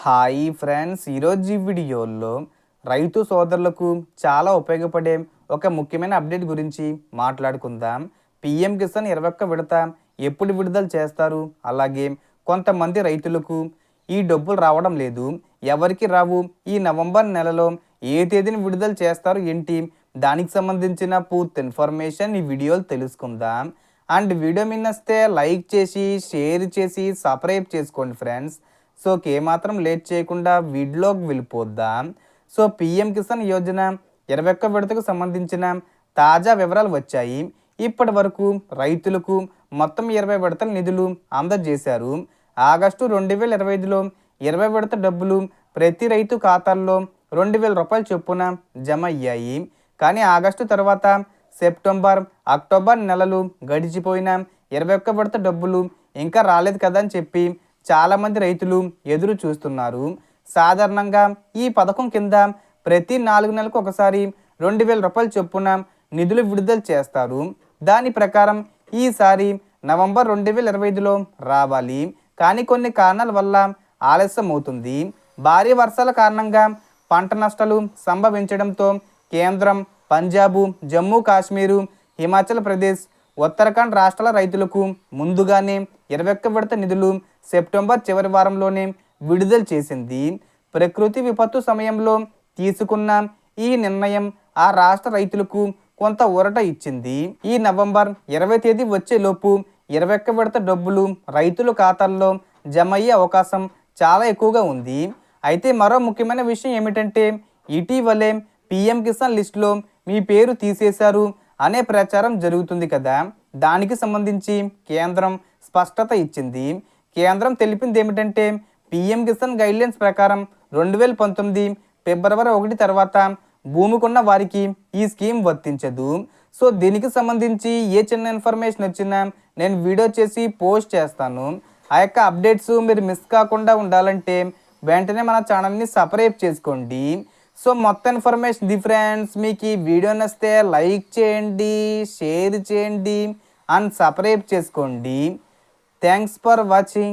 Hi friends, ఈరోజు ఈ వీడియోలో రైతు సోదరులకు చాలా ఉపయోగపడే ఒక ముఖ్యమైన అప్డేట్ గురించి మాట్లాడుకుందాం. పిఎం కిసాన్ 21 విడత ఎప్పుడు విడుదల చేస్తారు, అలాగే కొంతమంది రైతులకు ఈ డబ్బులు రావడం లేదు, ఎవరికి రావు, ఈ నవంబర్ నెలలో ఏ తేదీని విడుదల చేస్తారు ఏంటి, దానికి సంబంధించిన పూర్తి ఇన్ఫర్మేషన్ ఈ వీడియోలో తెలుసుకుందాం. అండ్ వీడియో మిన్నస్తే లైక్ చేసి షేర్ చేసి సబ్స్క్రైబ్ చేసుకోండి ఫ్రెండ్స్. సో ఏమాత్రం లేట్ చేయకుండా వీడియోకి వెళ్ళిపోద్దాం. సో పిఎం కిసాన్ యోజన 21 విడతకు సంబంధించిన తాజా వివరాలు వచ్చాయి. ఇప్పటి వరకు రైతులకు మొత్తం 20 విడతల నిధులు అందజేశారు. ఆగస్టు 2025లో 20 విడత డబ్బులు ప్రతి రైతు ఖాతాల్లో 2,000 రూపాయలు చొప్పున జమ అయ్యాయి. కానీ ఆగస్టు తర్వాత సెప్టెంబర్, అక్టోబర్ నెలలు గడిచిపోయిన 21 విడత డబ్బులు ఇంకా రాలేదు కదా అని చెప్పి చాలామంది రైతులు ఎదురు చూస్తున్నారు. సాధారణంగా ఈ పథకం కింద ప్రతి 4 నెలలకు ఒకసారి 2,000 రూపాయల చొప్పున నిధులు విడుదల చేస్తారు. దాని ప్రకారం ఈసారి నవంబర్ 2025లో రావాలి. కానీ కొన్ని కారణాల వల్ల ఆలస్యం అవుతుంది. భారీ వర్షాల కారణంగా పంట నష్టాలు సంభవించడంతో కేంద్రం పంజాబ్, జమ్మూ కాశ్మీరు, హిమాచల్ ప్రదేశ్, ఉత్తరాఖండ్ రాష్ట్రాల రైతులకు ముందుగానే 21 విడత నిధులు సెప్టెంబర్ చివరి వారంలోనే విడుదల చేసింది. ప్రకృతి విపత్తు సమయంలో తీసుకున్న ఈ నిర్ణయం ఆ రాష్ట్ర రైతులకు కొంత ఊరట ఇచ్చింది. ఈ నవంబర్ 20 తేదీ వచ్చేలోపు 21 విడత డబ్బులు రైతుల ఖాతాల్లో జమ అయ్యే అవకాశం చాలా ఎక్కువగా ఉంది. అయితే మరో ముఖ్యమైన విషయం ఏమిటంటే, ఇటీవలే పిఎం కిసాన్ లిస్టులో మీ పేరు తీసేశారు అనే ప్రచారం జరుగుతుంది కదా. దానికి సంబంధించి కేంద్రం స్పష్టత ఇచ్చింది. కేంద్రం తెలిపింది ఏమిటంటే, పిఎం కిసాన్ గైడ్లైన్స్ ప్రకారం 2019 ఫిబ్రవరి 1 తర్వాత భూమికున్న వారికి ఈ స్కీమ్ వర్తించదు. సో దీనికి సంబంధించి ఏ చిన్న ఇన్ఫర్మేషన్ వచ్చినా నేను వీడియో చేసి పోస్ట్ చేస్తాను. ఆ యొక్క అప్డేట్స్ మీరు మిస్ కాకుండా ఉండాలంటే వెంటనే మన ఛానల్ని సబ్స్క్రైబ్ చేసుకోండి. సో మొత్తం ఇన్ఫర్మేషన్ ఫ్రెండ్స్, మీకు ఈ వీడియో నచ్చితే లైక్ చేయండి, షేర్ చేయండి అండ్ సబ్స్క్రైబ్ చేసుకోండి. Thanks for watching.